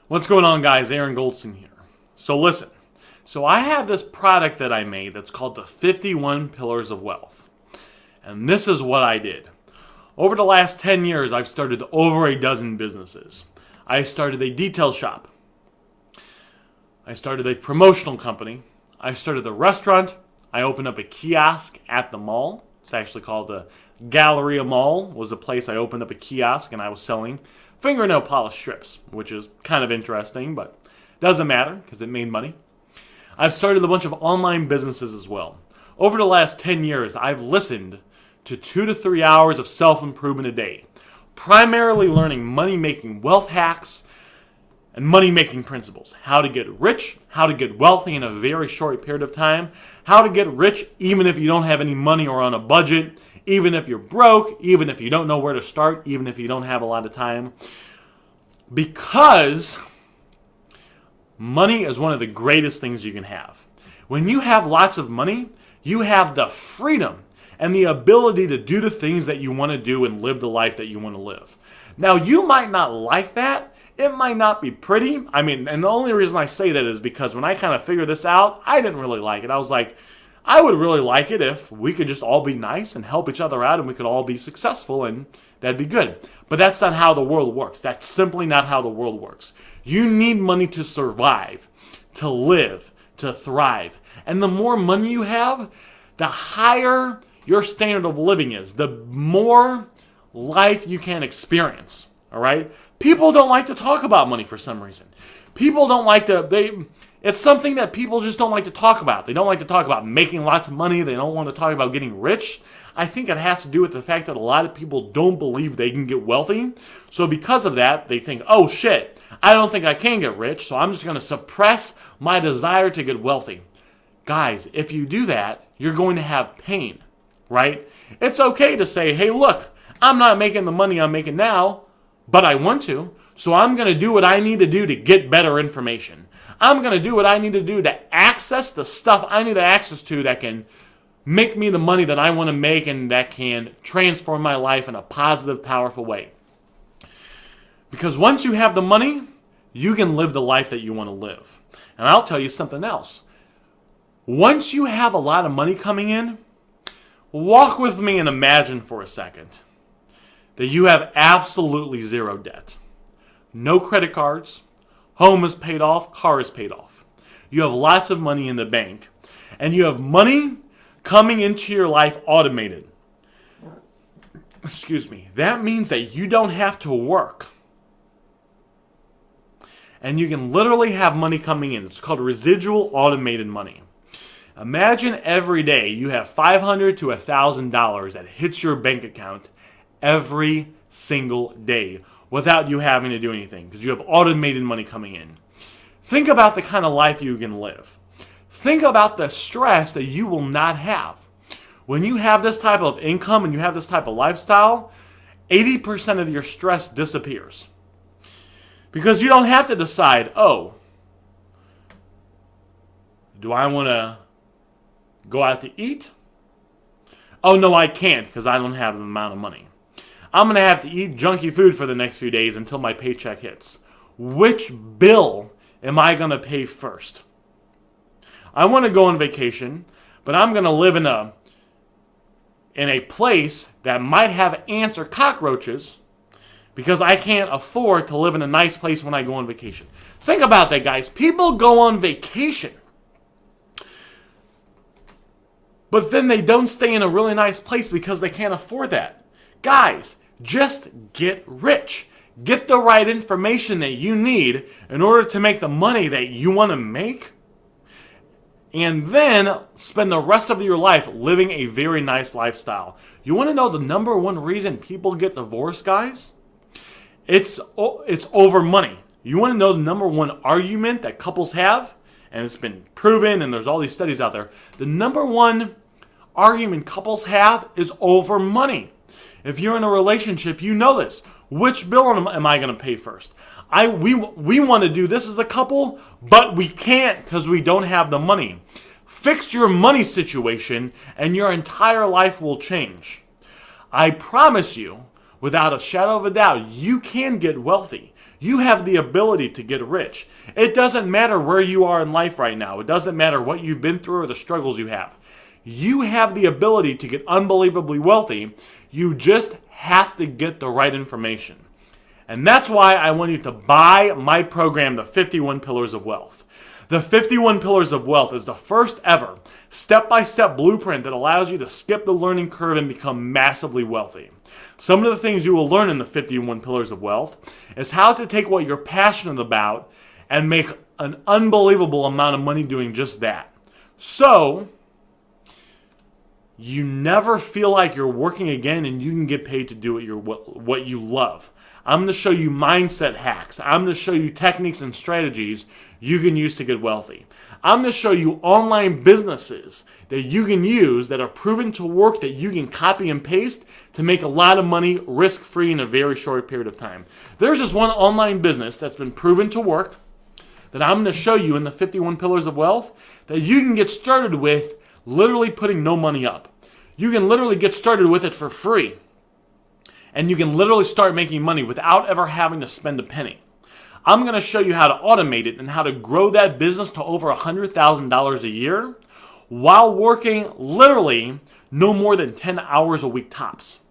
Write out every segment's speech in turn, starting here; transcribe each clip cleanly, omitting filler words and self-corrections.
What's going on, guys? Aaron Goldstein here. So listen. So I have this product that I made that's called the 51 Pillars of Wealth. And this is what I did. Over the last 10 years, I've started over a dozen businesses. I started a detail shop. I started a promotional company. I started a restaurant. I opened up a kiosk at the mall. It's actually called the Galleria Mall. Was a place I opened up a kiosk and I was selling fingernail polish strips, which is kind of interesting, but doesn't matter because it made money. I've started a bunch of online businesses as well. Over the last 10 years, I've listened to 2 to 3 hours of self-improvement a day, primarily learning money-making wealth hacks and money-making principles. How to get rich, how to get wealthy in a very short period of time, how to get rich even if you don't have any money or on a budget, even if you're broke, even if you don't know where to start, even if you don't have a lot of time. Because money is one of the greatest things you can have. When you have lots of money, you have the freedom and the ability to do the things that you want to do and live the life that you want to live. Now, you might not like that. It might not be pretty. And the only reason I say that is because when I kind of figured this out, I didn't really like it. I was like, I would really like it if we could just all be nice and help each other out and we could all be successful and that'd be good. But that's not how the world works. That's simply not how the world works. You need money to survive, to live, to thrive. And the more money you have, the higher your standard of living is, the more life you can experience. All right? People don't like to talk about money for some reason. People don't like to, it's something that people just don't like to talk about. They don't like to talk about making lots of money. They don't want to talk about getting rich. I think it has to do with the fact that a lot of people don't believe they can get wealthy. So because of that, they think, oh shit, I don't think I can get rich, so I'm just going to suppress my desire to get wealthy. Guys, if you do that, you're going to have pain, right? It's okay to say, hey, look, I'm not making the money I'm making now, but I want to, so I'm going to do what I need to do to get better information. I'm going to do what I need to do to access the stuff I need access to that can make me the money that I want to make and that can transform my life in a positive, powerful way. Because once you have the money, you can live the life that you want to live. And I'll tell you something else. Once you have a lot of money coming in, walk with me and imagine for a second that you have absolutely zero debt. No credit cards. Home is paid off. Car is paid off. You have lots of money in the bank. And you have money coming into your life automated. Excuse me. That means that you don't have to work. And you can literally have money coming in. It's called residual automated money. Imagine every day you have $500 to $1,000 that hits your bank account every single day without you having to do anything because you have automated money coming in. Think about the kind of life you can live. Think about the stress that you will not have. When you have this type of income and you have this type of lifestyle, 80% of your stress disappears. Because you don't have to decide, oh, do I want to go out to eat? Oh, no, I can't because I don't have the amount of money. I'm going to have to eat junky food for the next few days until my paycheck hits. Which bill am I going to pay first? I want to go on vacation, but I'm going to live in a place that might have ants or cockroaches because I can't afford to live in a nice place when I go on vacation. Think about that, guys. People go on vacation, but then they don't stay in a really nice place because they can't afford that. Guys, just get rich. Get the right information that you need in order to make the money that you want to make. And then spend the rest of your life living a very nice lifestyle. You want to know the number one reason people get divorced, guys? It's over money. You want to know the number one argument that couples have? And it's been proven, and there's all these studies out there. The number one argument couples have is over money. If you're in a relationship, you know this. Which bill am I going to pay first? We want to do this as a couple, but we can't because we don't have the money. Fix your money situation and your entire life will change. I promise you, without a shadow of a doubt, you can get wealthy. You have the ability to get rich. It doesn't matter where you are in life right now. It doesn't matter what you've been through or the struggles you have. You have the ability to get unbelievably wealthy. You just have to get the right information. And that's why I want you to buy my program, The 51 Pillars of Wealth. The 51 Pillars of Wealth is the first ever step-by-step blueprint that allows you to skip the learning curve and become massively wealthy. Some of the things you will learn in the 51 Pillars of Wealth is how to take what you're passionate about and make an unbelievable amount of money doing just that. So you never feel like you're working again and you can get paid to do what you love. I'm going to show you mindset hacks. I'm going to show you techniques and strategies you can use to get wealthy. I'm going to show you online businesses that you can use that are proven to work, that you can copy and paste to make a lot of money risk-free in a very short period of time. There's just one online business that's been proven to work that I'm going to show you in the 51 Pillars of Wealth that you can get started with literally putting no money up. You can literally get started with it for free. And you can literally start making money without ever having to spend a penny. I'm going to show you how to automate it and how to grow that business to over $100,000 a year while working literally no more than 10 hours a week tops.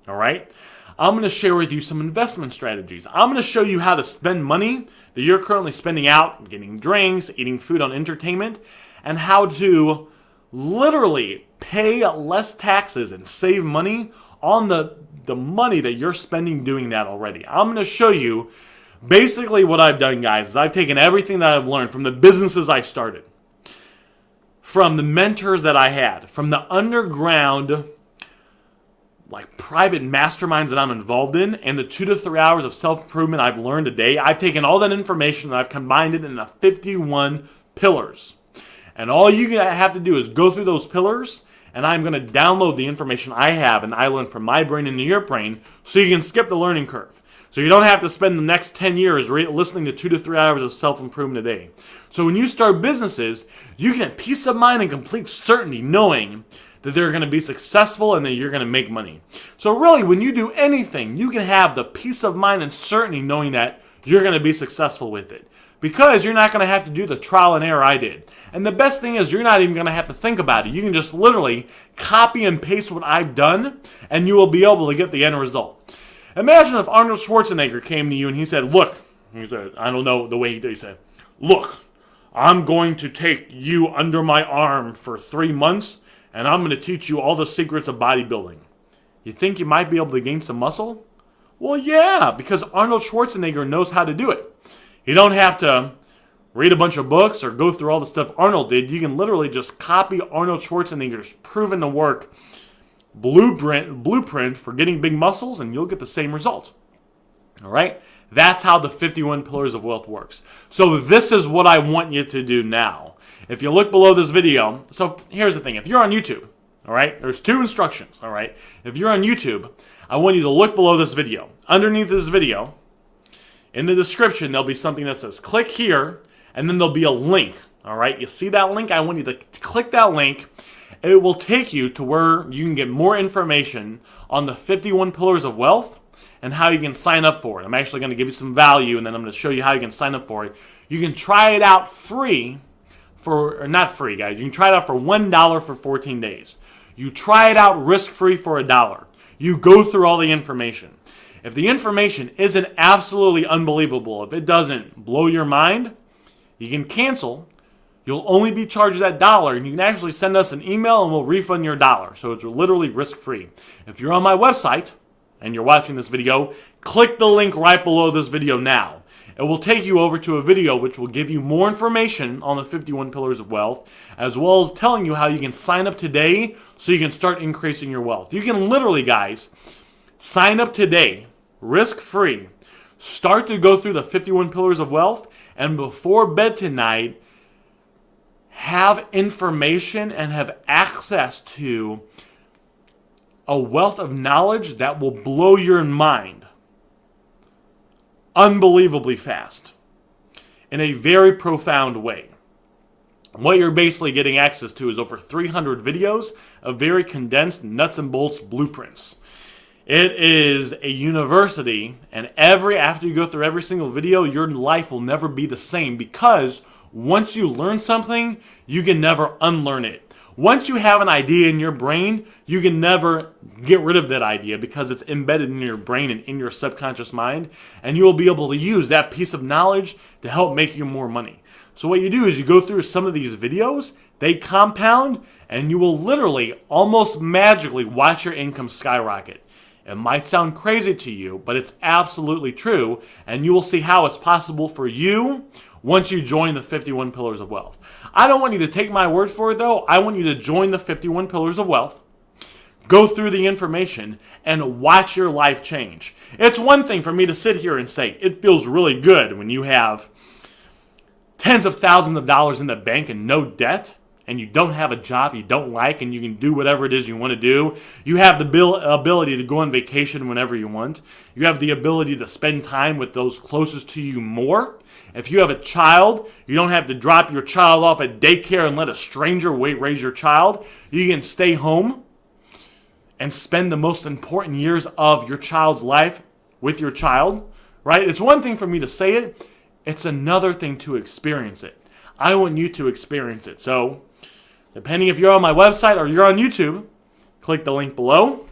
All right? I'm going to share with you some investment strategies. I'm going to show you how to spend money that you're currently spending out, getting drinks, eating food on entertainment, and how to literally pay less taxes and save money on the money that you're spending doing that already. I'm going to show you basically what I've done, guys, is I've taken everything that I've learned from the businesses I started, from the mentors that I had, from the underground like private masterminds that I'm involved in, and the 2 to 3 hours of self-improvement I've learned a day. I've taken all that information and I've combined it into 51 pillars. And all you have to do is go through those pillars, and I'm going to download the information I have and I learned from my brain into your brain so you can skip the learning curve. So you don't have to spend the next 10 years listening to 2 to 3 hours of self-improvement a day. So when you start businesses, you can have peace of mind and complete certainty knowing that they're going to be successful and that you're going to make money. So really, when you do anything, you can have the peace of mind and certainty knowing that you're going to be successful with it. Because you're not going to have to do the trial and error I did. And the best thing is you're not even going to have to think about it. You can just literally copy and paste what I've done, and you will be able to get the end result. Imagine if Arnold Schwarzenegger came to you and he said, look, he said, I don't know the way he did, he said, look, I'm going to take you under my arm for 3 months, and I'm going to teach you all the secrets of bodybuilding. You think you might be able to gain some muscle? Well, yeah, because Arnold Schwarzenegger knows how to do it. You don't have to read a bunch of books or go through all the stuff Arnold did. You can literally just copy Arnold Schwarzenegger's proven to work blueprint for getting big muscles, and you'll get the same result. All right? That's how the 51 Pillars of Wealth works. So this is what I want you to do now. If you look below this video, so here's the thing. If you're on YouTube, all right, there's 2 instructions, all right? If you're on YouTube, I want you to look below this video. Underneath this video, in the description, there'll be something that says click here, and then there'll be a link, all right? You see that link? I want you to click that link. It will take you to where you can get more information on the 51 Pillars of Wealth and how you can sign up for it. I'm actually going to give you some value, and then I'm going to show you how you can sign up for it. You can try it out free or not free, guys. You can try it out for $1 for 14 days. You try it out risk-free for $1. You go through all the information. If the information isn't absolutely unbelievable, if it doesn't blow your mind, you can cancel. You'll only be charged that $1, and you can actually send us an email and we'll refund your $1. So it's literally risk-free. If you're on my website and you're watching this video, click the link right below this video now. It will take you over to a video which will give you more information on the 51 Pillars of Wealth, as well as telling you how you can sign up today so you can start increasing your wealth. You can literally, guys, sign up today, risk-free, start to go through the 51 Pillars of Wealth, and before bed tonight, have information and have access to a wealth of knowledge that will blow your mind unbelievably fast in a very profound way. What you're basically getting access to is over 300 videos of very condensed nuts and bolts blueprints. It is a university, and after you go through every single video, your life will never be the same, because once you learn something, you can never unlearn it. Once you have an idea in your brain, you can never get rid of that idea, because it's embedded in your brain and in your subconscious mind, and you will be able to use that piece of knowledge to help make you more money. So what you do is you go through some of these videos, they compound, and you will literally, almost magically, watch your income skyrocket. It might sound crazy to you, but it's absolutely true, and you will see how it's possible for you once you join the 51 Pillars of Wealth. I don't want you to take my word for it, though. I want you to join the 51 Pillars of Wealth, go through the information, and watch your life change. It's one thing for me to sit here and say, it feels really good when you have tens of thousands of dollars in the bank and no debt, and you don't have a job you don't like, and you can do whatever it is you want to do. You have the ability to go on vacation whenever you want. You have the ability to spend time with those closest to you more. If you have a child, you don't have to drop your child off at daycare and let a stranger raise your child. You can stay home and spend the most important years of your child's life with your child, right? It's one thing for me to say it. It's another thing to experience it. I want you to experience it. So, depending if you're on my website or you're on YouTube, click the link below.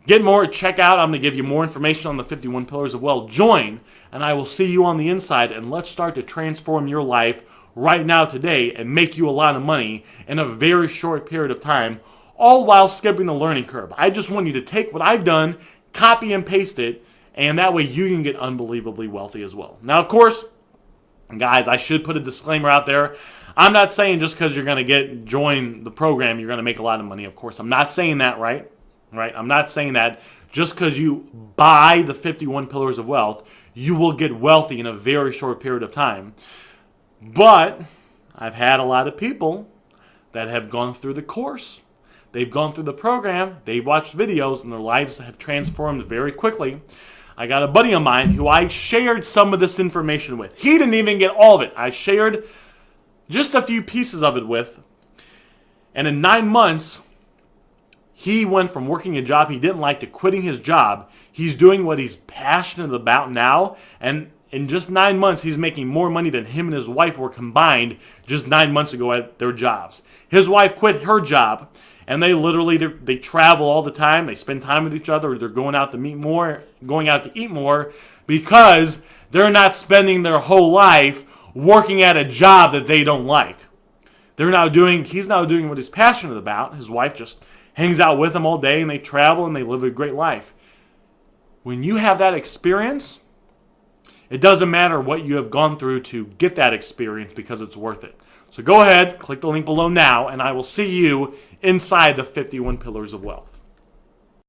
Get more, check out. I'm going to give you more information on the 51 Pillars of Wealth. Join, and I will see you on the inside, and let's start to transform your life right now today and make you a lot of money in a very short period of time, all while skipping the learning curve. I just want you to take what I've done, copy and paste it, and that way you can get unbelievably wealthy as well. Now, of course, guys, I should put a disclaimer out there. I'm not saying just because you're going to join the program, you're going to make a lot of money. Of course, I'm not saying that, right? I'm not saying that just because you buy the 51 Pillars of Wealth, you will get wealthy in a very short period of time. But I've had a lot of people that have gone through the course. They've gone through the program. They've watched videos, and their lives have transformed very quickly. I got a buddy of mine who I shared some of this information with. He didn't even get all of it. I shared just a few pieces of it with. And in 9 months, he went from working a job he didn't like to quitting his job. He's doing what he's passionate about now. And in just 9 months, he's making more money than him and his wife were combined just 9 months ago at their jobs. His wife quit her job, and they travel all the time. They spend time with each other. They're going out to eat more because they're not spending their whole life working at a job that they don't like. He's now doing what he's passionate about. His wife just hangs out with him all day, and they travel and they live a great life. When you have that experience, it doesn't matter what you have gone through to get that experience, because it's worth it. So go ahead, click the link below now, and I will see you inside the 51 Pillars of Wealth.